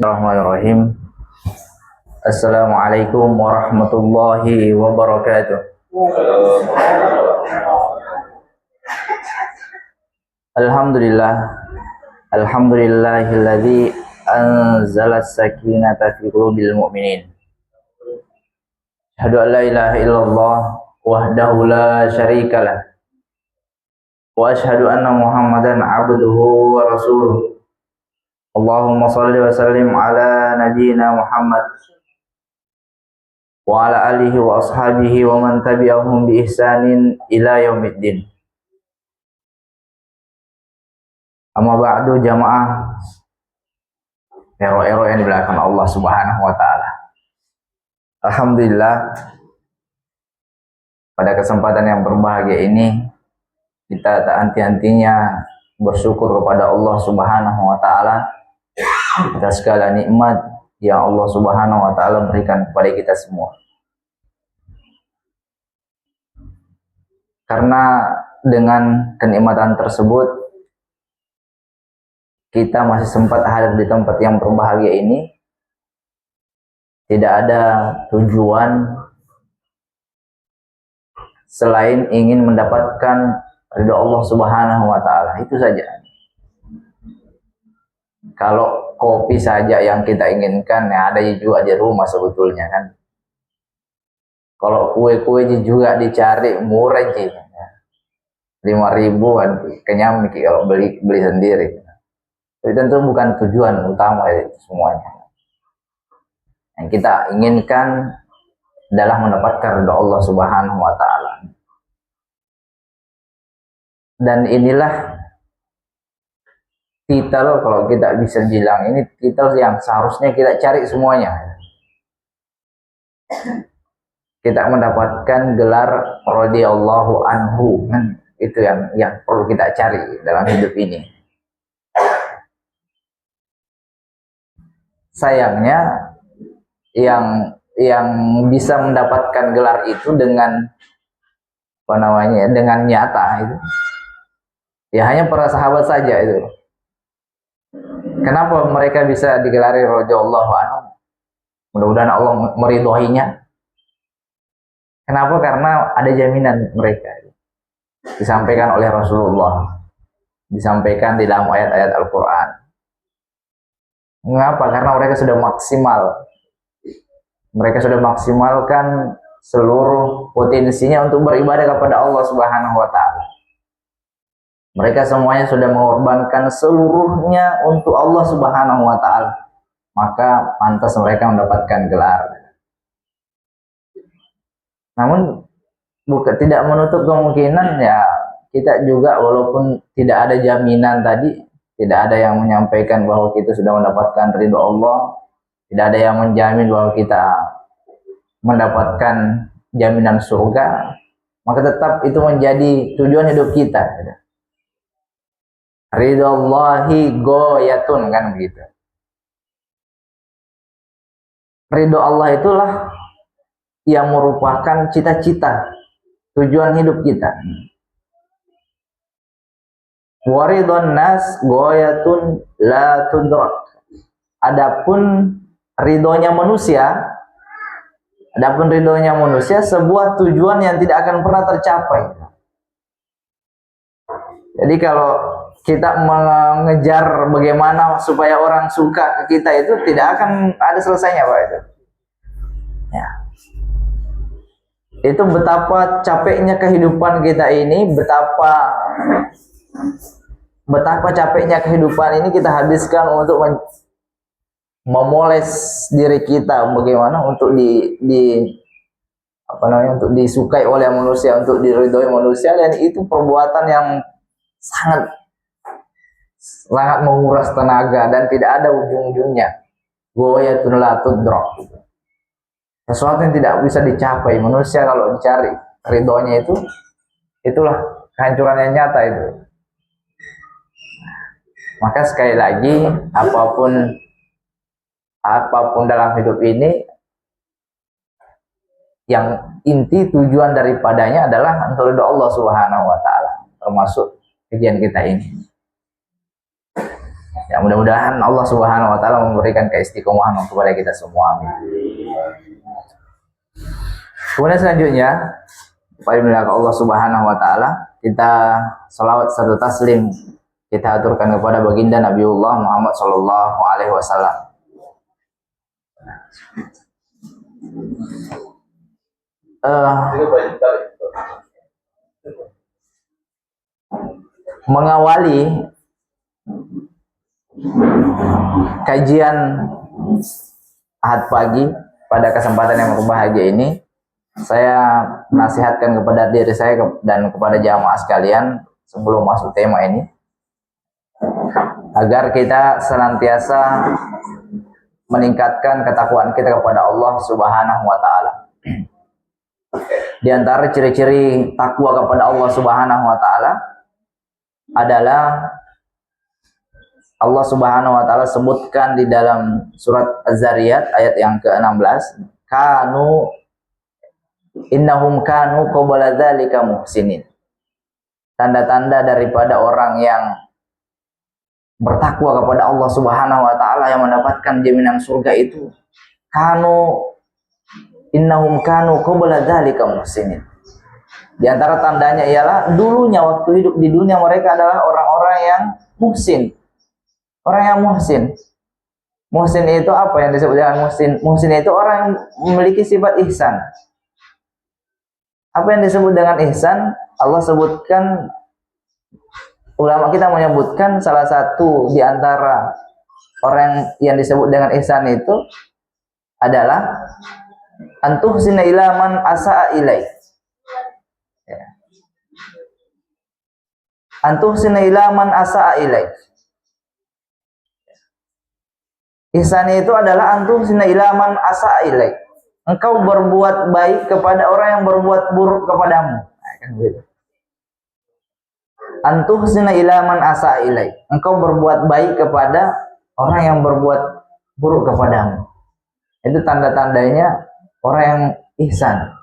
Bismillahirrahmanirrahim. Assalamualaikum warahmatullahi wabarakatuh. Alhamdulillah. Alhamdulillahilladzi anzala as-sakinata fi qulubil mu'minin. Asyhadu an la ilaha illallah wahdahu la syarikalah. Wa asyhadu anna Muhammadan abduhu wa rasuluh. Allahumma salli wa sallim ala nabiyyina Muhammad wa ala alihi wa ashabihi wa man tabi'ahum bi ihsanin ila yaumiddin. Amma ba'du, jamaah ero-ero yang dimuliakan Allah Subhanahu wa taala. Alhamdulillah, pada kesempatan yang berbahagia ini kita tak henti-hentinya bersyukur kepada Allah Subhanahu wa taala atas segala nikmat yang Allah Subhanahu wa taala berikan kepada kita semua. Karena dengan kenikmatan tersebut kita masih sempat hadir di tempat yang berbahagia ini. Tidak ada tujuan selain ingin mendapatkan ridha Allah Subhanahu wa taala, itu saja. Kalau kopi saja yang kita inginkan, ya ada juga di rumah sebetulnya kan. Kalau kue-kue juga dicari murah sih, 5.000 kan kenyang kalau beli sendiri. Itu tentu bukan tujuan utama itu semuanya. Yang kita inginkan adalah mendapatkan ridha Allah Subhanahu wa taala. Dan inilah titel, kalau kita bisa bilang, ini titel yang seharusnya kita cari semuanya. Kita mendapatkan gelar radhiyallahu anhu, kan? Itu yang perlu kita cari dalam hidup ini. Sayangnya yang bisa mendapatkan gelar itu dengan dengan nyata itu, ya hanya para sahabat saja itu. Kenapa mereka bisa digelari radhiyallahu anhu? Mudah-mudahan Allah meridhoinya. Kenapa? Karena ada jaminan mereka. Disampaikan oleh Rasulullah, disampaikan di dalam ayat-ayat Al-Quran. Mengapa? Karena mereka sudah maksimal. Mereka sudah maksimalkan seluruh potensinya untuk beribadah kepada Allah Subhanahu wa taala. Mereka semuanya sudah mengorbankan seluruhnya untuk Allah Subhanahu wa taala. Maka pantas mereka mendapatkan gelar. Namun tidak menutup kemungkinan ya kita juga, walaupun tidak ada jaminan tadi, tidak ada yang menyampaikan bahwa kita sudah mendapatkan ridha Allah, tidak ada yang menjamin bahwa kita mendapatkan jaminan surga, maka tetap itu menjadi tujuan hidup kita. Ridhallahi goyatun, kan begitu. Ridho Allah itulah yang merupakan cita-cita, tujuan hidup kita. Waridon nas goyatun la tudrak. Adapun ridhonya manusia, sebuah tujuan yang tidak akan pernah tercapai. Jadi kalau kita mengejar bagaimana supaya orang suka ke kita, itu tidak akan ada selesainya, Pak, itu. Ya. Itu betapa capeknya kehidupan kita ini, betapa capeknya kehidupan ini kita habiskan untuk memoles diri kita bagaimana untuk untuk disukai oleh manusia, untuk diridhoi manusia, dan itu perbuatan yang sangat menguras tenaga dan tidak ada ujung-ujungnya. Goyatun la tudrak. Sesuatu yang tidak bisa dicapai. Manusia kalau dicari ridhonya itulah kehancuran yang nyata itu. Maka sekali lagi, apapun dalam hidup ini, yang inti tujuan daripadanya adalah untuk ridha Allah Subhanahu wa taala, termasuk kajian kita ini. Ya, mudah-mudahan Allah Subhanahu wa taala memberikan keistiqomahan kepada kita semua. Amin. Kemudian selanjutnya, Alhamdulillah Allah Subhanahu wa taala, kita salawat serta taslim kita aturkan kepada baginda Nabiullah Muhammad sallallahu alaihi wasallam. Mengawali kajian Ahad pagi pada kesempatan yang berbahagia ini, saya nasihatkan kepada diri saya dan kepada jamaah sekalian sebelum masuk tema ini, agar kita senantiasa meningkatkan ketakwaan kita kepada Allah Subhanahu wa taala. Di antara ciri-ciri takwa kepada Allah Subhanahu wa taala adalah Allah Subhanahu wa taala sebutkan di dalam surat Az-Zariyat ayat yang ke-16, innahum kanu qabla dzalika muhsinin. Tanda-tanda daripada orang yang bertakwa kepada Allah Subhanahu wa taala yang mendapatkan jaminan surga itu, innahum kanu qabla dzalika muhsinin. Di antara tandanya ialah dulunya waktu hidup di dunia mereka adalah orang-orang yang muhsin. Orang yang muhsin. Muhsin itu apa yang disebut dengan muhsin? Muhsin itu orang yang memiliki sifat ihsan. Apa yang disebut dengan ihsan? Allah sebutkan, ulama kita menyebutkan salah satu di antara orang yang disebut dengan ihsan itu adalah antuhsina ila man asa'a ilaik. Antuhsina ila man asa'a ilaik. Ihsan itu adalah antuhsina ila man asa'a ilaik. Engkau berbuat baik kepada orang yang berbuat buruk kepadamu. Kan begitu. Antuhsina ila man asa'a ilaik. Engkau berbuat baik kepada orang yang berbuat buruk kepadamu. Itu tanda-tandanya orang yang ihsan.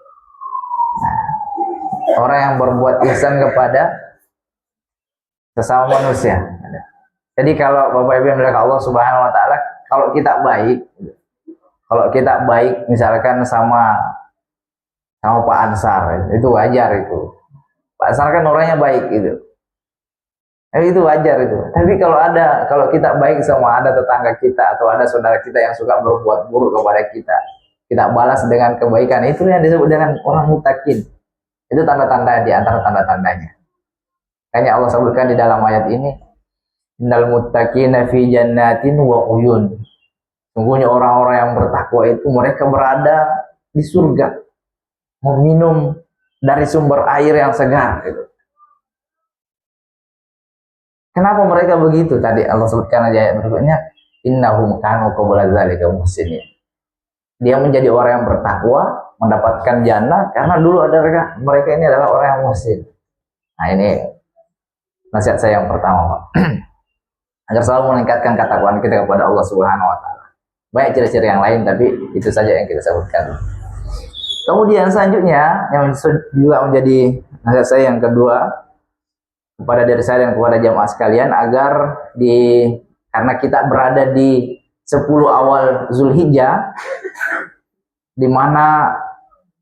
Orang yang berbuat ihsan kepada sesama manusia. Jadi kalau Bapak Ibu yang dimuliakan Allah Subhanahu wa taala, kalau kita baik misalkan sama Pak Ansar, itu wajar itu. Pak Ansar kan orangnya baik gitu. Itu wajar itu. Tapi kalau kita baik sama ada tetangga kita atau ada saudara kita yang suka berbuat buruk kepada kita balas dengan kebaikan, itu yang disebut dengan orang muttaqin. Itu tanda-tanda di antara tanda-tandanya. Kayaknya Allah sebutkan di dalam ayat ini, innal muttaqina fi jannatin wa uyun. Sungguhnya orang-orang yang bertakwa itu mereka berada di surga, meminum dari sumber air yang segar gitu. Kenapa mereka begitu? Tadi Allah sebutkan aja ayat berikutnya, innahum kanu qabla dzalika muhsinin. Dia menjadi orang yang bertakwa, mendapatkan jannah karena dulu mereka ini adalah orang yang muhsin. Nah, ini nasihat saya yang pertama, Pak. Agar selalu meningkatkan ketakwaan kita kepada Allah Subhanahu wa taala. Banyak ciri-ciri yang lain, tapi itu saja yang kita sebutkan. Kemudian selanjutnya yang juga menjadi nasihat saya yang kedua kepada diri saya dan kepada jamaah sekalian, agar karena kita berada di 10 awal Zulhijjah, di mana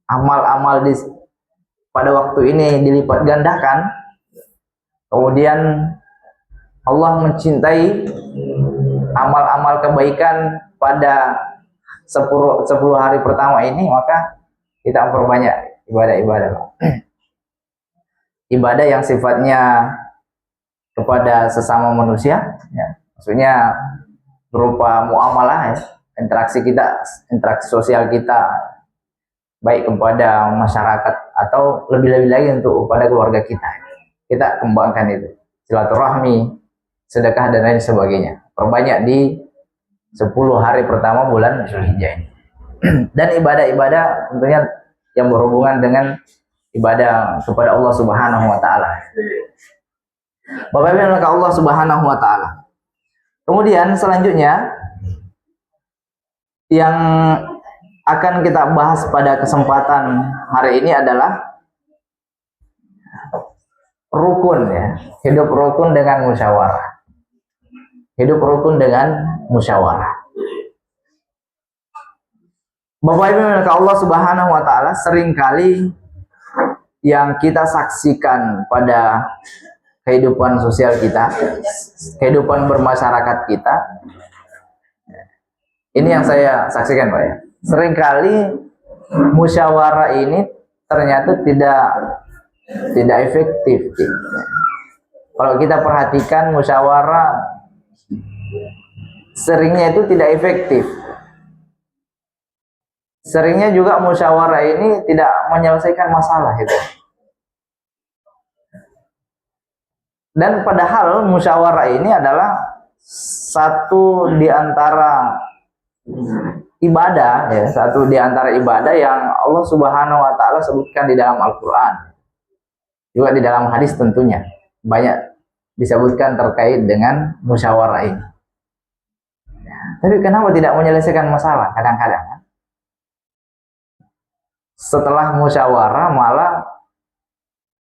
amal-amal pada waktu ini dilipat gandakan. Kemudian Allah mencintai amal-amal kebaikan pada 10 hari pertama ini, maka kita memperbanyak ibadah-ibadah. Ibadah yang sifatnya kepada sesama manusia, ya. Maksudnya berupa muamalah, ya. Interaksi sosial kita, baik kepada masyarakat atau lebih-lebih lagi untuk kepada keluarga kita kembangkan itu, silaturahmi, sedekah dan lain sebagainya. Perbanyak di 10 hari pertama bulan Zulhijjah ini. Dan ibadah-ibadah tentunya yang berhubungan dengan ibadah kepada Allah Subhanahu wa taala. Bapak Ibu yang Allah Subhanahu wa taala. Kemudian selanjutnya yang akan kita bahas pada kesempatan hari ini adalah rukun, ya. Hidup rukun dengan musyawarah. hidup rukun dengan musyawarah. Bapak Ibu yang Allah Subhanahu wa taala, seringkali yang kita saksikan pada kehidupan sosial kita, kehidupan bermasyarakat kita, ini yang saya saksikan Pak ya. Seringkali musyawarah ini ternyata tidak efektif. Kalau kita perhatikan musyawarah seringnya itu tidak efektif. Seringnya juga musyawarah ini tidak menyelesaikan masalah itu. Dan padahal musyawarah ini adalah satu di antara ibadah, ya, satu di antara ibadah yang Allah Subhanahu wa taala sebutkan di dalam Al-Qur'an. Juga di dalam hadis tentunya banyak disebutkan terkait dengan musyawarah ini. Ya, tapi kenapa tidak menyelesaikan masalah kadang-kadang? Setelah musyawarah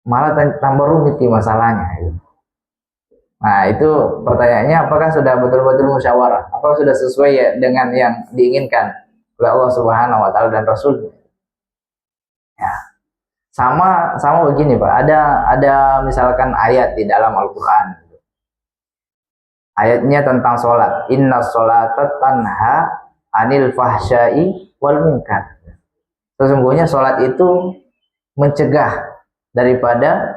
malah tambah rumit di masalahnya. Nah, itu pertanyaannya, apakah sudah betul-betul musyawarah? Apakah sudah sesuai ya dengan yang diinginkan oleh Allah Subhanahu wa taala dan Rasul? Ya. Sama begini, Pak. Ada misalkan ayat di dalam Al-Qur'an. Ayatnya tentang sholat. Inna sholata tanha anil fahsyai wal munkar. Sesungguhnya sholat itu mencegah daripada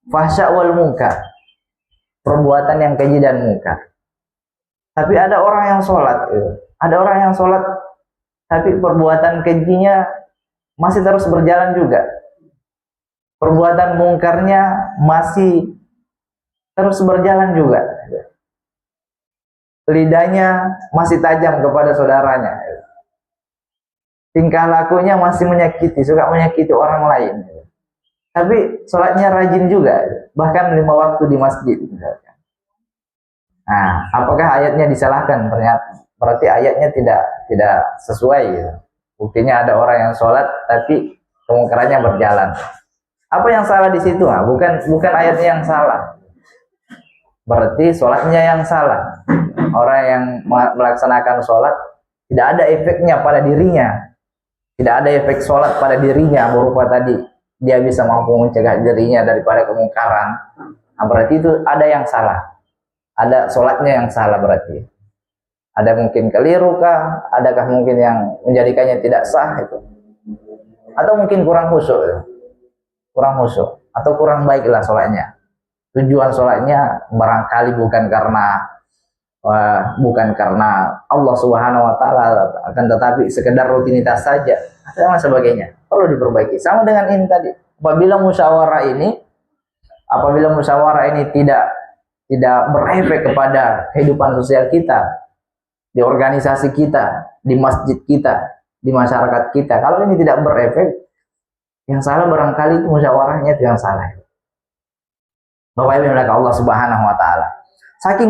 fahsya wal munkar, perbuatan yang keji dan munkar. Tapi ada orang yang sholat, tapi perbuatan kejinya masih terus berjalan juga. Perbuatan mungkarnya masih terus berjalan juga. Lidahnya masih tajam kepada saudaranya. Tingkah lakunya masih suka menyakiti orang lain. Tapi sholatnya rajin juga, bahkan 5 waktu di masjid. Nah, apakah ayatnya disalahkan? Ternyata berarti ayatnya tidak sesuai. Buktinya ada orang yang sholat tapi kemungkarannya berjalan. Apa yang salah di situ? Nah, bukan ayatnya yang salah. Berarti sholatnya yang salah. Orang yang melaksanakan sholat tidak ada efeknya pada dirinya. Tidak ada efek sholat pada dirinya berupa tadi dia bisa mampu mencegah dirinya daripada kemungkaran. Nah, berarti itu ada yang salah. Ada sholatnya yang salah berarti. Ada mungkin keliru kah? Adakah mungkin yang menjadikannya tidak sah itu? Atau mungkin kurang khusyuk, atau kurang baiklah sholatnya. Tujuan sholatnya barangkali bukan karena Allah Subhanahu wa taala, akan tetapi sekedar rutinitas saja dan sebagainya. Perlu diperbaiki. Sama dengan ini tadi. Apabila musyawarah ini tidak berefek kepada kehidupan sosial kita, di organisasi kita, di masjid kita, di masyarakat kita, kalau ini tidak berefek, yang salah barangkali itu musyawarahnya itu yang salah. Bapak Ibu yang Allah Subhanahu wa taala. Saking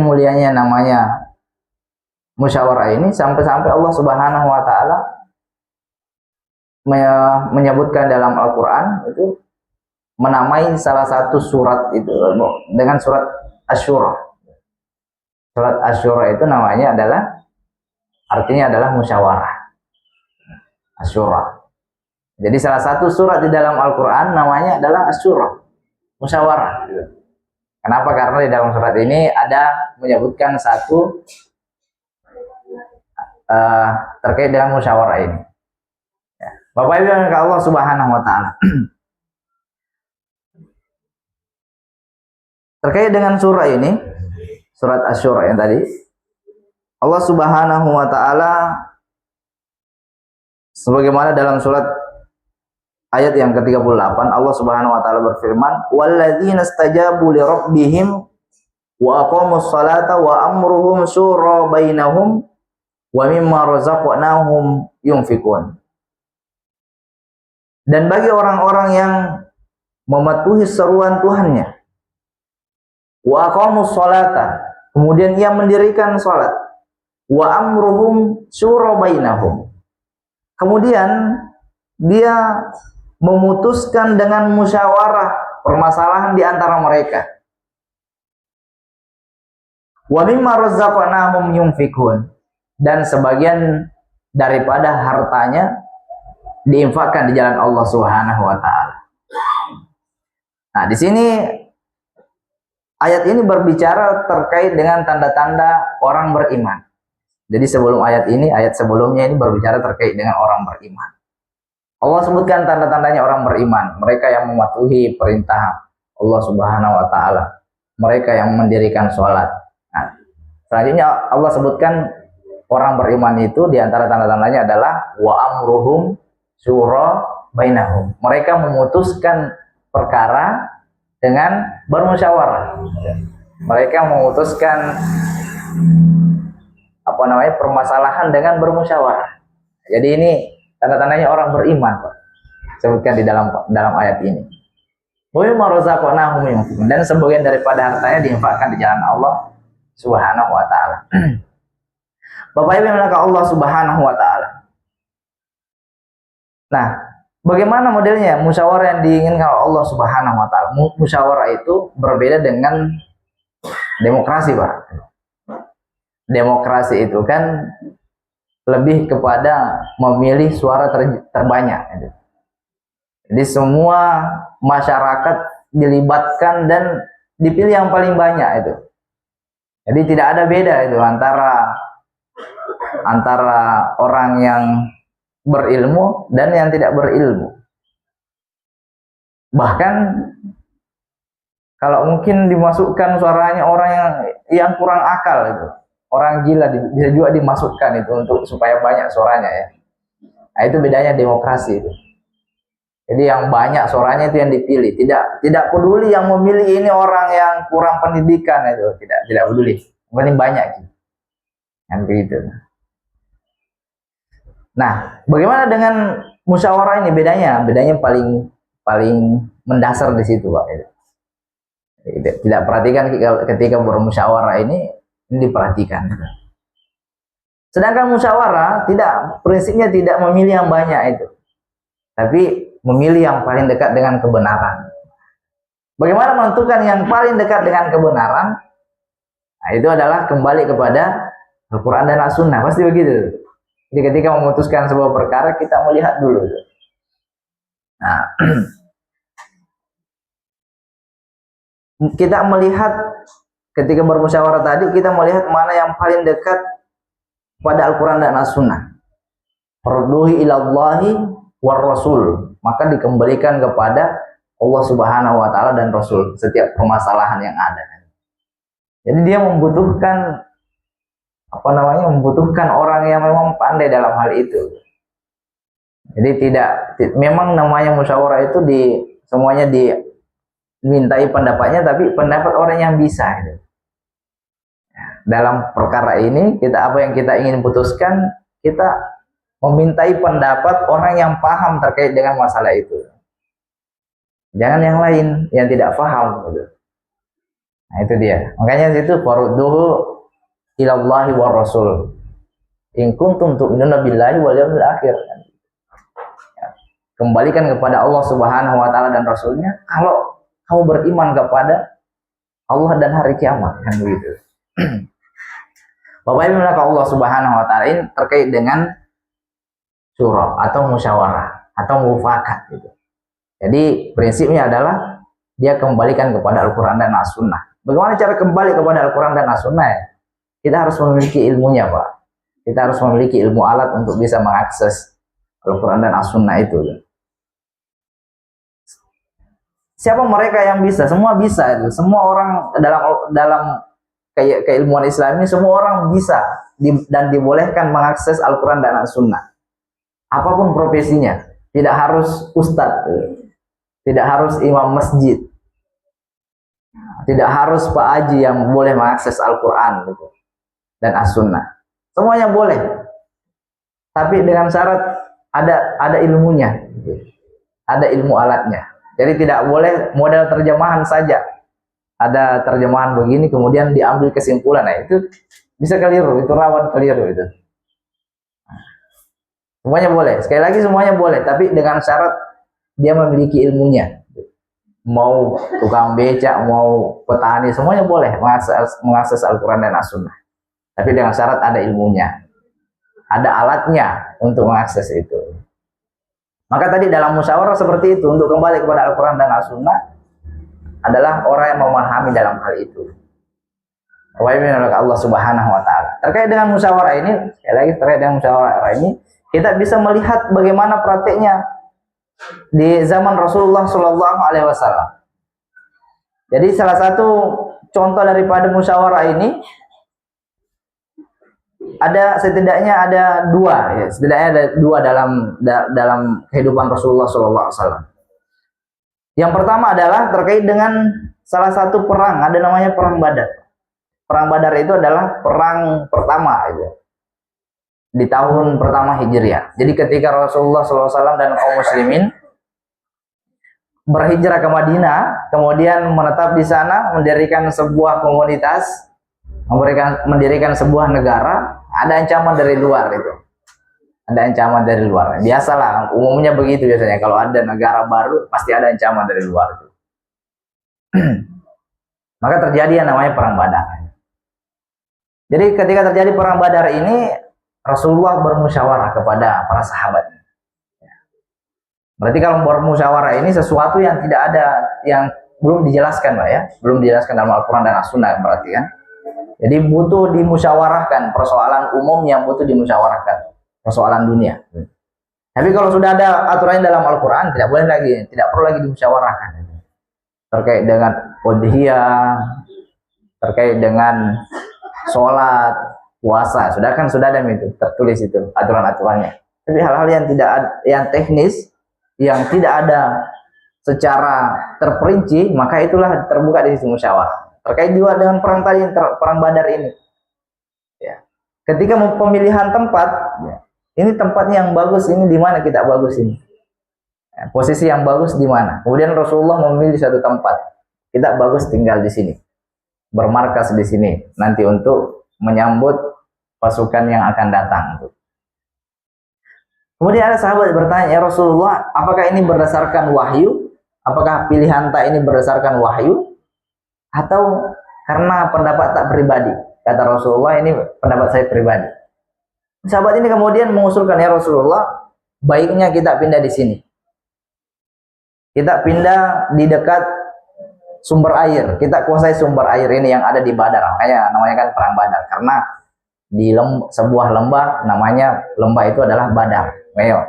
mulianya namanya musyawarah ini, sampai-sampai Allah Subhanahu wa taala menyebutkan dalam Al-Qur'an itu, menamai salah satu surat itu dengan surat Asy-Syura. Surat Asy-Syura itu namanya artinya adalah musyawarah. Asy-Syura. Jadi salah satu surat di dalam Al-Qur'an namanya adalah Asy-Syura, musyawarah. Kenapa? Karena di dalam surat ini ada menyebutkan satu terkait dengan musyawarah ini. Ya. Bapak Ibu yang Allah Subhanahu wa taala. Terkait dengan surah ini, surat Asy-Syura yang tadi, Allah Subhanahu wa taala sebagaimana dalam surat ayat yang ke-38, Allah Subhanahu wa taala berfirman, "Walladzina istajabu li rabbihim wa aqamus salata wa amruhum syura bainahum wa mimma razaqnahum yunfikun." Dan bagi orang-orang yang mematuhi seruan Tuhannya, wa aqamus salata, kemudian ia mendirikan salat, wa amruhum syura bainahum, kemudian dia memutuskan dengan musyawarah permasalahan di antara mereka. Wa mimma razzaqnahum yunfikun, dan sebagian daripada hartanya diinfakkan di jalan Allah Subhanahu wa taala. Nah, di sini ayat ini berbicara terkait dengan tanda-tanda orang beriman. Jadi sebelum ayat ini, ayat sebelumnya ini berbicara terkait dengan orang beriman. Allah sebutkan tanda-tandanya orang beriman, mereka yang mematuhi perintah Allah Subhanahu wa taala, mereka yang mendirikan sholat. Nah, selanjutnya Allah sebutkan orang beriman itu di antara tanda-tandanya adalah wa amruhum syura bainahum. Mereka memutuskan perkara dengan bermusyawarah. Mereka memutuskan permasalahan dengan bermusyawarah. Jadi ini tanda-tandanya orang beriman, Pak. Sebutkan di dalam ayat ini. Dan sebagian daripada hartanya diinfakkan di jalan Allah Subhanahu wa taala. Bapak Ibu yang Allah Subhanahu wa taala. Nah, bagaimana modelnya musyawarah yang diinginkan oleh Allah Subhanahu wa taala? Musyawarah itu berbeda dengan demokrasi, Pak. Demokrasi itu kan lebih kepada memilih suara terbanyak. Jadi semua masyarakat dilibatkan dan dipilih yang paling banyak itu. Jadi tidak ada beda itu antara orang yang berilmu dan yang tidak berilmu. Bahkan kalau mungkin dimasukkan suaranya orang yang kurang akal itu, orang gila bisa juga dimasukkan itu untuk supaya banyak suaranya ya. Nah, itu bedanya demokrasi itu. Jadi yang banyak suaranya itu yang dipilih, tidak peduli yang memilih ini orang yang kurang pendidikan itu, tidak peduli. Yang penting banyak gitu. Kan begitu. Nah, bagaimana dengan musyawarah ini bedanya? Bedanya paling mendasar di situ, Pak. Tidak perhatikan ketika bermusyawarah ini diperhatikan. Sedangkan musyawarah prinsipnya tidak memilih yang banyak itu, tapi memilih yang paling dekat dengan kebenaran. Bagaimana menentukan yang paling dekat dengan kebenaran? Nah, itu adalah kembali kepada Al-Quran dan As-Sunnah. Pasti begitu. Jadi ketika memutuskan sebuah perkara, kita melihat dulu. Nah, kita melihat ketika bermusyawarah tadi, kita melihat mana yang paling dekat pada Al-Quran dan As-Sunnah. Farduhi ilallahi war rasul, maka dikembalikan kepada Allah Subhanahu wa taala dan Rasul setiap permasalahan yang ada. Jadi dia membutuhkan membutuhkan orang yang memang pandai dalam hal itu. Jadi memang namanya musyawarah itu semuanya dimintai pendapatnya, tapi pendapat orang yang bisa gitu. Dalam perkara ini apa yang kita ingin putuskan, kita memintai pendapat orang yang paham terkait dengan masalah itu. Jangan yang lain yang tidak paham gitu. Nah, itu dia. Makanya itu farudduhu ilallahi war rasul. In kuntum tu'minuna billahi wal yawmil akhir. Kembalikan kepada Allah Subhanahu wa taala dan Rasulnya kalau kamu beriman kepada Allah dan hari kiamat, kan begitu. Bapak Ibu Allah Subhanahu wa taala ini terkait dengan syura atau musyawarah atau mufakat gitu. Jadi prinsipnya adalah dia kembalikan kepada Al-Quran dan As-Sunnah. Bagaimana cara kembali kepada Al-Quran dan As-Sunnah ya? Kita harus memiliki ilmunya, Pak. Kita harus memiliki ilmu alat untuk bisa mengakses Al-Quran dan As-Sunnah itu. Siapa mereka yang bisa? Semua bisa itu. Semua orang dalam keilmuan Islam ini semua orang bisa dan dibolehkan mengakses Al-Quran dan As-Sunnah. Apapun profesinya, tidak harus ustadz, tidak harus imam masjid, tidak harus Pak Haji yang boleh mengakses Al-Quran gitu, dan As-Sunnah. Semuanya boleh, tapi dengan syarat ada ilmunya, ada ilmu alatnya. Jadi tidak boleh model terjemahan saja. Ada terjemahan begini kemudian diambil kesimpulan, nah itu bisa keliru, itu rawan keliru itu. Semuanya boleh, sekali lagi semuanya boleh, tapi dengan syarat dia memiliki ilmunya. mau tukang becak, mau petani, semuanya boleh mengakses Al-Quran dan As-Sunnah. Tapi dengan syarat ada ilmunya, ada alatnya untuk mengakses itu. Maka tadi dalam musyawarah seperti itu, untuk kembali kepada Al-Quran dan As-Sunnah adalah orang yang memahami dalam hal itu. Allah Subhanahu wa Ta'ala. Terkait dengan musyawarah ini, sekali lagi terkait dengan musyawarah ini, kita bisa melihat bagaimana prakteknya di zaman Rasulullah Shallallahu Alaihi Wasallam. Jadi salah satu contoh daripada musyawarah ini ada setidaknya ada dua, ya, setidaknya ada dua dalam kehidupan Rasulullah Shallallahu Alaihi Wasallam. Yang pertama adalah terkait dengan salah satu perang, ada namanya perang Badar. Perang Badar itu adalah perang pertama itu, di tahun pertama Hijriah. Jadi ketika Rasulullah SAW dan kaum muslimin berhijrah ke Madinah, kemudian menetap di sana, mendirikan sebuah komunitas, mendirikan sebuah negara, ada ancaman dari luar itu. Ada ancaman dari luar. Biasalah, umumnya begitu biasanya. Kalau ada negara baru, pasti ada ancaman dari luar itu. Maka terjadi yang namanya perang Badar. Jadi ketika terjadi perang Badar ini, Rasulullah bermusyawarah kepada para sahabat. Berarti kalau bermusyawarah ini sesuatu yang tidak ada, yang belum dijelaskan, Pak, ya, belum dijelaskan dalam Al-Quran dan As-Sunnah, berarti kan. Jadi butuh dimusyawarahkan, persoalan umum yang butuh dimusyawarahkan, persoalan dunia. Tapi kalau sudah ada aturan dalam Al-Quran, tidak boleh lagi, tidak perlu lagi dimusyawarahkan. Terkait dengan udhiyah, terkait dengan sholat, puasa, sudah ada itu tertulis itu aturan-aturannya. Tapi hal-hal yang yang teknis, yang tidak ada secara terperinci, maka itulah terbuka di sisi musyawarah. Terkait juga dengan perang tadi, perang Badar ini. Ya. Ketika pemilihan tempat, ya, ini tempatnya yang bagus, ini di mana kita bagus ini? Ya, posisi yang bagus di mana? Kemudian Rasulullah memilih satu tempat, kita bagus tinggal di sini, bermarkas di sini nanti untuk menyambut pasukan yang akan datang. Kemudian ada sahabat bertanya, ya Rasulullah, apakah ini berdasarkan wahyu? Apakah pilihan tak ini berdasarkan wahyu? Atau karena pendapat tak pribadi? Kata Rasulullah, ini pendapat saya pribadi. Sahabat ini kemudian mengusulkan, ya Rasulullah, baiknya kita pindah di sini. Kita pindah di dekat sumber air, kita kuasai sumber air ini yang ada di Badar, makanya namanya kan perang Badar, karena di sebuah lembah, namanya lembah itu adalah Badar,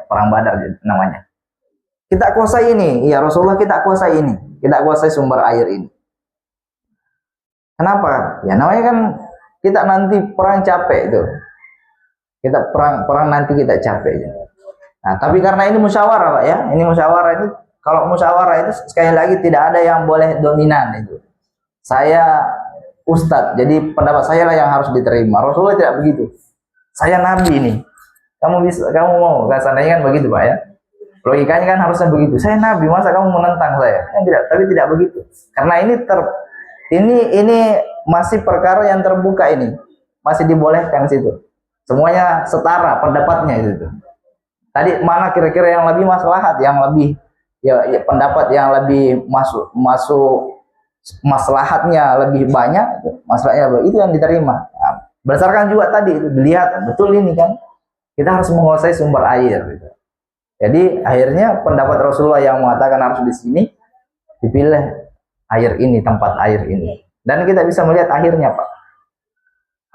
perang Badar namanya. Kita kuasai ini, ya Rasulullah, kita kuasai ini, kita kuasai sumber air ini. Kenapa? Ya namanya kan kita nanti perang capek itu, kita perang nanti kita capek. Nah tapi karena ini musyawarah, Pak, ya, ini musyawarah ini. Kalau musyawarah itu sekali lagi tidak ada yang boleh dominan itu. Saya ustadz, jadi pendapat saya lah yang harus diterima. Rasulullah tidak begitu. Saya nabi ini. Kamu mau? Seandainya kan begitu, Pak, ya. Logikanya kan harusnya begitu. Saya nabi, masa kamu menentang saya? Tidak, tapi tidak begitu. Karena ini masih perkara yang terbuka ini. Masih dibolehkan situ. Semuanya setara pendapatnya itu. Tadi mana kira-kira yang lebih maslahat, yang lebih ya pendapat yang lebih masuk maslahatnya lebih banyak, masalahnya itu yang diterima. Nah, berdasarkan juga tadi itu dilihat betul ini kan kita harus menguasai sumber air gitu. Jadi akhirnya pendapat Rasulullah yang mengatakan harus di sini, dipilih air ini, tempat air ini, dan kita bisa melihat akhirnya, Pak.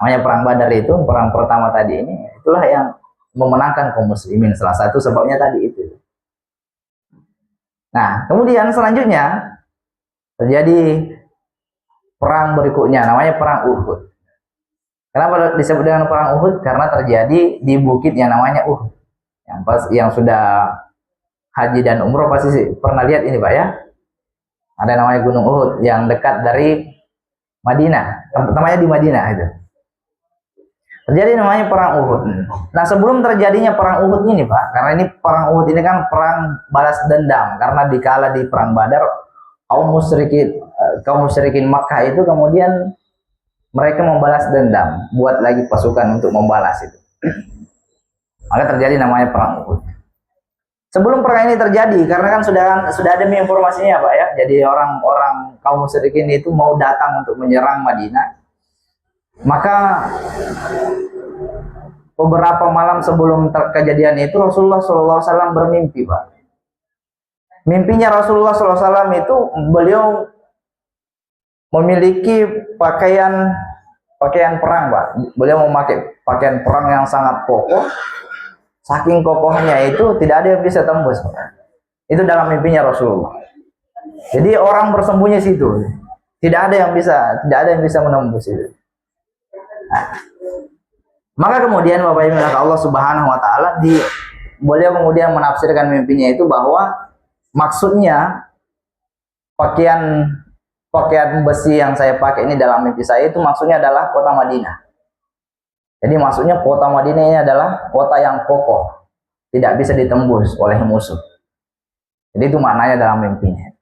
Namanya perang Badar itu, perang pertama tadi ini, itulah yang memenangkan kaum muslimin. Salah satu sebabnya tadi itu. Nah, kemudian selanjutnya terjadi perang berikutnya, namanya perang Uhud. Kenapa disebut dengan perang Uhud? Karena terjadi di bukit yang namanya Uhud. Yang sudah haji dan umroh pasti pernah lihat ini, Pak, ya. Ada namanya Gunung Uhud yang dekat dari Madinah, namanya di Madinah itu. Terjadi namanya perang Uhud. Nah, sebelum terjadinya perang Uhud ini, Pak, karena ini perang Uhud ini kan perang balas dendam, karena dikala di perang Badar kaum musyrikin Makkah itu kemudian mereka membalas dendam, buat lagi pasukan untuk membalas itu. Maka terjadi namanya perang Uhud. Sebelum perang ini terjadi, karena kan sudah ada informasinya Pak ya. Jadi orang-orang kaum musyrikin itu mau datang untuk menyerang Madinah. Maka beberapa malam sebelum kejadian itu Rasulullah SAW bermimpi Pak. Mimpinya Rasulullah SAW itu beliau memiliki pakaian perang Pak. Beliau memakai pakaian perang yang sangat kokoh. Saking kokohnya itu tidak ada yang bisa tembus Pak. Itu dalam mimpinya Rasulullah. Jadi orang bersembunyi situ. Tidak ada yang bisa menembus itu. Nah, maka kemudian Bapak Ibu Allah Subhanahu wa taala beliau kemudian menafsirkan mimpinya itu bahwa maksudnya pakaian besi yang saya pakai ini dalam mimpi saya itu maksudnya adalah kota Madinah. Jadi maksudnya kota Madinah ini adalah kota yang kokoh, tidak bisa ditembus oleh musuh. Jadi itu maknanya dalam mimpinya.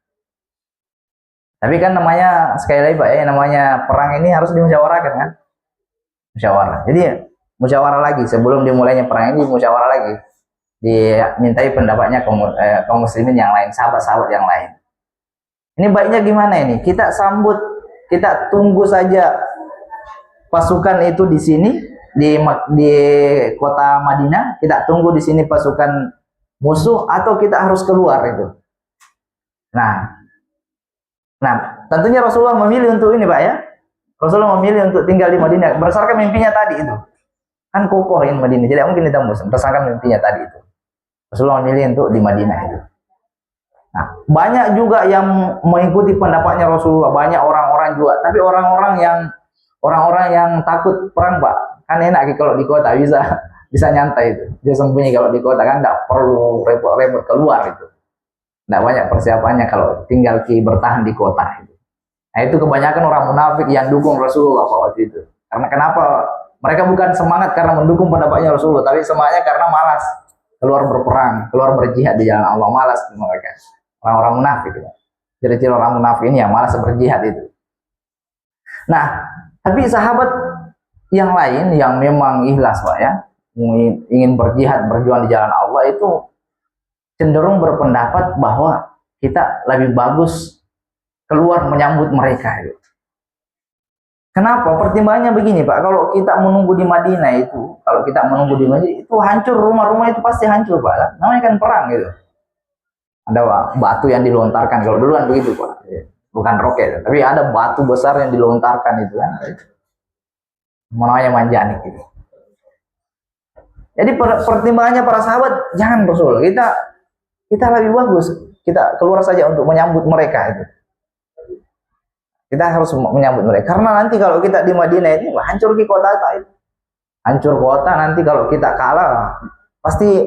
Tapi kan namanya sekali lagi Pak ya, namanya perang ini harus dimusyawarahkan kan? Musyawarah. Jadi musyawarah lagi sebelum dimulainya perang ini, musyawarah lagi. Dimintai pendapatnya kaum muslimin yang lain, sahabat-sahabat yang lain. Ini baiknya gimana ini? Kita tunggu saja pasukan itu di sini di kota Madinah, kita tunggu di sini pasukan musuh atau kita harus keluar itu. Nah, tentunya Rasulullah memilih untuk ini Pak ya. Rasulullah memilih untuk tinggal di Madinah berdasarkan mimpinya tadi itu. Kan kokoh ini Madinah, tidak mungkin ditembus berdasarkan mimpinya tadi itu. Rasulullah memilih untuk di Madinah itu. Nah, banyak juga yang mengikuti pendapatnya Rasulullah, banyak orang-orang juga, tapi orang-orang yang takut perang Pak. Kan enak kalau di kota bisa nyantai itu. Dia sembunyi kalau di kota kan tidak perlu repot-repot keluar itu. Tidak banyak persiapannya kalau tinggal bertahan di kota itu. Nah, itu kebanyakan orang munafik yang dukung Rasulullah waktu itu. Karena kenapa? Mereka bukan semangat karena mendukung pendapatnya Rasulullah, tapi semangatnya karena malas keluar berperang, keluar berjihad di jalan Allah, malas mereka. Orang-orang munafik itu. Ciri-ciri orang munafik ini yang malas berjihad itu. Nah, tapi sahabat yang lain yang memang ikhlas Pak ya, ingin berjihad, berjuang di jalan Allah itu cenderung berpendapat bahwa kita lebih bagus keluar menyambut mereka gitu. Kenapa? Pertimbangannya begini Pak, kalau kita menunggu di Madinah itu, itu hancur, rumah-rumah itu pasti hancur Pak. Namanya kan perang gitu. Ada batu yang dilontarkan, kalau duluan begitu Pak. Bukan roket, tapi ada batu besar yang dilontarkan itu kan. Namanya manjanik gitu. Jadi pertimbangannya para sahabat, jangan Rasul, kita lebih bagus kita keluar saja untuk menyambut mereka itu. Kita harus menyambut mereka karena nanti kalau kita di Madinah itu hancur di kota itu. Hancur kota, nanti kalau kita kalah pasti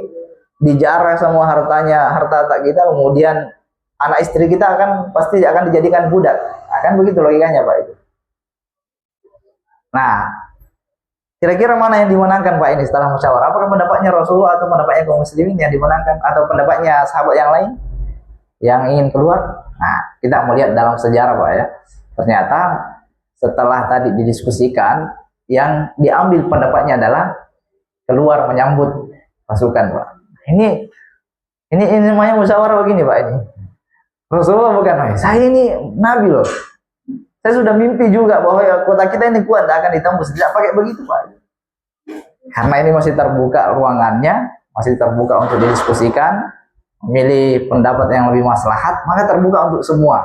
dijarah semua harta kita, kemudian anak istri kita pasti akan dijadikan budak. Akan begitu logikanya Pak itu. Nah, kira-kira mana yang dimenangkan Pak ini setelah musyawarah? Apakah pendapatnya Rasulullah atau pendapatnya kaum muslimin yang dimenangkan atau pendapatnya sahabat yang lain yang ingin keluar? Nah, kita melihat dalam sejarah Pak ya. Ternyata setelah tadi didiskusikan, yang diambil pendapatnya adalah keluar menyambut pasukan Pak. Ini namanya musyawarah begini Pak ini. Rasulullah bukan, saya ini Nabi loh. Saya sudah mimpi juga bahwa kota kita ini kuat, tidak akan ditembus. Tidak pakai begitu Pak. Karena ini masih terbuka ruangannya, masih terbuka untuk didiskusikan, memilih pendapat yang lebih maslahat, maka terbuka untuk semua.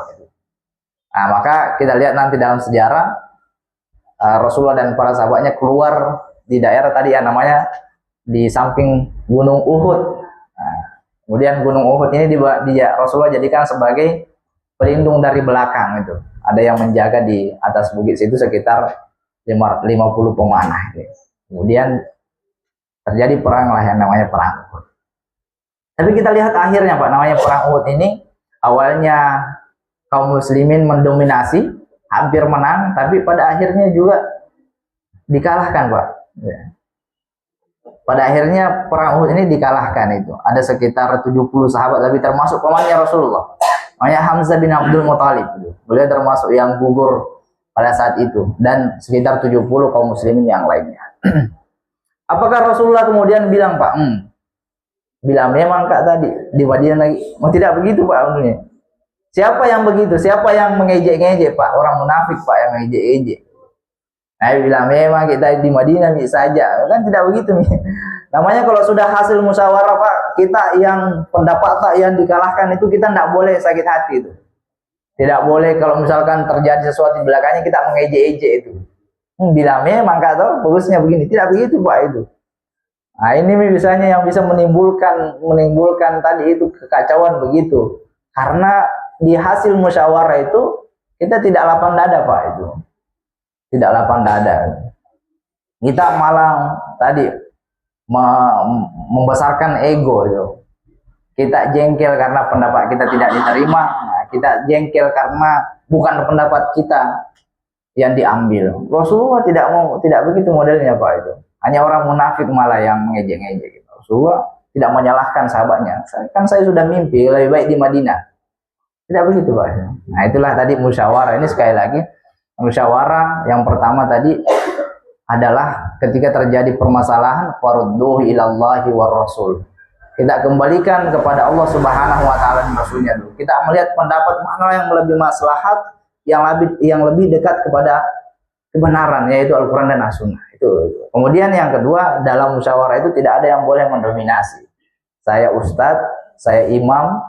Nah, maka kita lihat nanti dalam sejarah Rasulullah dan para sahabatnya keluar di daerah tadi yang namanya di samping Gunung Uhud. Nah, kemudian Gunung Uhud ini Rasulullah jadikan sebagai pelindung dari belakang itu. Ada yang menjaga di atas bukit situ sekitar 50 pemanah. Gitu. Kemudian terjadi perang lah yang namanya perang Uhud. Tapi kita lihat akhirnya Pak, namanya perang Uhud ini awalnya kaum muslimin mendominasi, hampir menang, tapi pada akhirnya juga dikalahkan Pak. Ya. Pada akhirnya perang Uhud ini dikalahkan itu. Ada sekitar 70 sahabat, tapi termasuk pamannya Rasulullah. Namanya Hamzah bin Abdul Muthalib. Beliau termasuk yang gugur pada saat itu. Dan sekitar 70 kaum muslimin yang lainnya. Apakah Rasulullah kemudian bilang Pak, Bila memang Kak tadi di Madinah lagi, mau tidak begitu Pak umumnya. Siapa yang begitu? Siapa yang mengejek-ngejek Pak? Orang munafik Pak yang mengejek-ngejek. Nah, bila memang kita di Madinah saja, kan tidak begitu nih. Namanya kalau sudah hasil musyawarah Pak, kita yang pendapat Pak yang dikalahkan itu kita tidak boleh sakit hati itu. Tidak boleh kalau misalkan terjadi sesuatu di belakangnya kita mengejek-ejek itu. Bila memang kata bagusnya begini, tidak begitu Pak itu. Nah, ini misalnya yang bisa menimbulkan tadi itu kekacauan begitu. Karena di hasil musyawarah itu kita tidak lapang dada Pak itu. Tidak lapang dada. Kita malah tadi membesarkan ego itu. Kita jengkel karena pendapat kita tidak diterima. Nah, kita jengkel karena bukan pendapat kita yang diambil. Rasulullah tidak begitu modelnya Pak itu. Hanya orang munafik malah yang mengejek-ngejek. Rasulullah tidak menyalahkan sahabatnya. Kan saya sudah mimpi lebih baik di Madinah. Tidak begitu Pak. Nah, itulah tadi musyawarah. Ini sekali lagi musyawarah yang pertama tadi adalah ketika terjadi permasalahan farudduhu ilallahi war rasul. Kita kembalikan kepada Allah Subhanahu wa taala dan Rasulnya dulu. Kita melihat pendapat mana yang lebih maslahat, yang lebih dekat kepada kebenaran, yaitu Al-Qur'an dan As-Sunnah. Itu. Kemudian yang kedua, dalam musyawarah itu tidak ada yang boleh mendominasi. Saya ustadz, saya imam,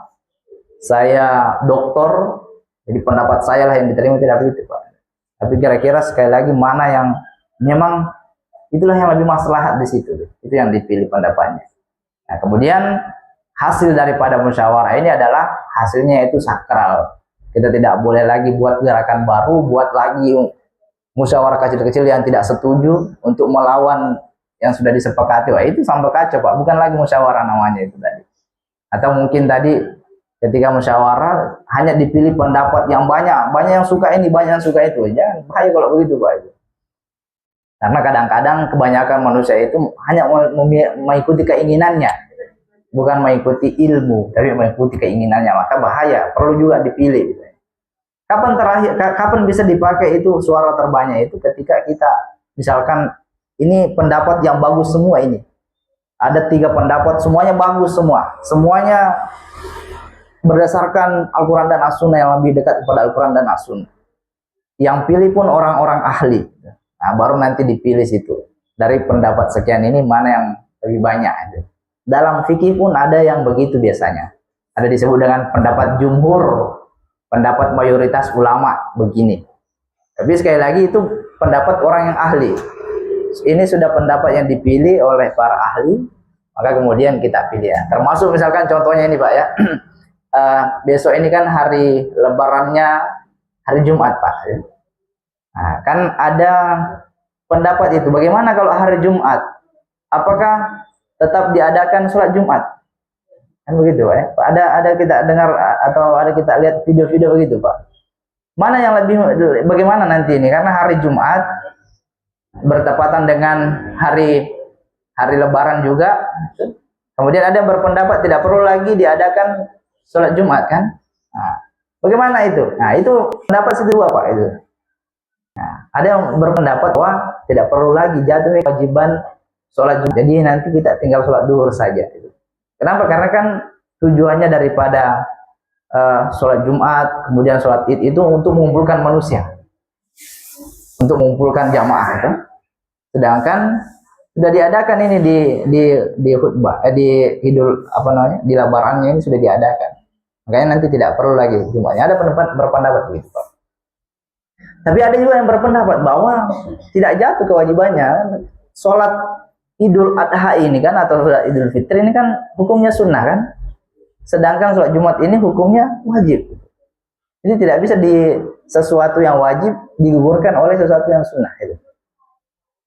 saya doktor, jadi pendapat saya lah yang diterima, tidak begitu Pak. Tapi kira-kira sekali lagi mana yang memang itulah yang lebih maslahat di situ, itu yang dipilih pendapatnya. Nah, kemudian hasil daripada musyawarah ini adalah hasilnya itu sakral. Kita tidak boleh lagi buat gerakan baru, buat lagi musyawarah kecil-kecil yang tidak setuju untuk melawan yang sudah disepakati. Wah, itu sampai kacau Pak, bukan lagi musyawarah namanya itu tadi. Atau mungkin tadi ketika musyawarah hanya dipilih pendapat yang banyak yang suka ini, banyak yang suka itu. Jangan, bahaya kalau begitu Pak itu. Karena kadang-kadang kebanyakan manusia itu hanya mengikuti keinginannya, bukan mengikuti ilmu, tapi mengikuti keinginannya. Maka bahaya, perlu juga dipilih. Kapan bisa dipakai itu suara terbanyak itu ketika kita misalkan ini pendapat yang bagus semua ini. Ada 3 pendapat, semuanya bagus semua. Semuanya berdasarkan Al-Quran dan As-Sunnah, yang lebih dekat kepada Al-Quran dan As-Sunnah. Yang pilih pun orang-orang ahli. Nah, baru nanti dipilih situ. Dari pendapat sekian ini mana yang lebih banyak. Dalam fikih pun ada yang begitu biasanya. Ada disebut dengan pendapat jumhur, pendapat mayoritas ulama begini. Tapi sekali lagi itu pendapat orang yang ahli. Ini sudah pendapat yang dipilih oleh para ahli, maka kemudian kita pilih ya. Termasuk misalkan contohnya ini Pak ya. Besok ini kan hari lebarannya hari Jumat Pak. Nah, kan ada pendapat itu. Bagaimana kalau hari Jumat? Apakah tetap diadakan sholat Jumat? Kan begitu Pak ya. Ada kita dengar atau ada kita lihat video-video begitu Pak. Mana yang lebih, bagaimana nanti ini? Karena hari Jumat bertepatan dengan hari lebaran juga. Kemudian ada yang berpendapat tidak perlu lagi diadakan sholat Jumat kan? Nah, bagaimana itu? Nah, itu pendapat kedua Pak itu. Nah, ada yang berpendapat bahwa tidak perlu lagi jatuh kewajiban sholat Jumat. Jadi nanti kita tinggal sholat duhur saja. Kenapa? Karena kan tujuannya daripada sholat Jumat, kemudian sholat Id itu untuk mengumpulkan manusia, untuk mengumpulkan jamaah. Kan? Sedangkan sudah diadakan ini di khutbah, di idul di lebarannya ini sudah diadakan. Makanya nanti tidak perlu lagi Jumatnya. Ada berpendapat begitu Pak. Tapi ada juga yang berpendapat bahwa tidak jatuh kewajibannya. Sholat Idul Adha ini kan, atau sholat Idul Fitri ini kan hukumnya sunnah kan. Sedangkan sholat Jumat ini hukumnya wajib. Jadi tidak bisa sesuatu yang wajib digugurkan oleh sesuatu yang sunnah. Itu.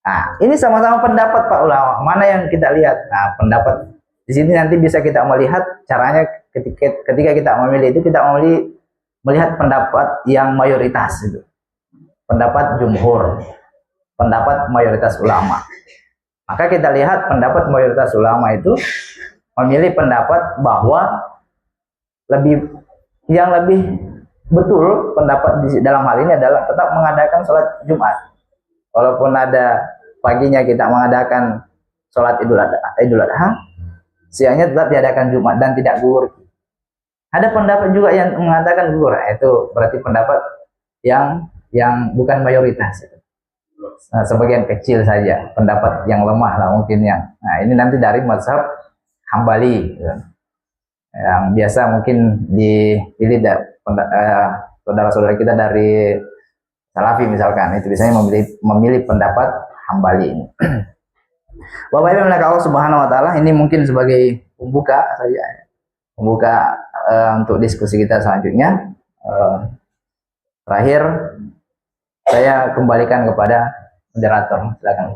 Nah, ini sama-sama pendapat Pak ulama. Mana yang kita lihat? Nah, pendapat di sini nanti bisa kita melihat caranya ketika kita memilih itu, kita melihat pendapat yang mayoritas itu. Pendapat jumhur, pendapat mayoritas ulama. Maka kita lihat pendapat mayoritas ulama itu memilih pendapat bahwa yang lebih betul pendapat dalam hal ini adalah tetap mengadakan sholat Jumat. Walaupun ada paginya kita mengadakan sholat Idul Adha, siangnya tetap diadakan Jumat dan tidak gugur. Ada pendapat juga yang mengatakan gugur. Itu berarti pendapat yang bukan mayoritas. Nah, sebagian kecil saja, pendapat yang lemah lah mungkin yang. Nah, ini nanti dari mazhab Hambali. Yang biasa mungkin dipilih saudara-saudara kita dari Salafi misalkan, itu biasanya memilih pendapat Hambali ini. Bapak Ibu yang Allah Subhanahu wa taala, ini mungkin sebagai pembuka saja. Pembuka untuk diskusi kita selanjutnya. Terakhir saya kembalikan kepada moderator. Silakan.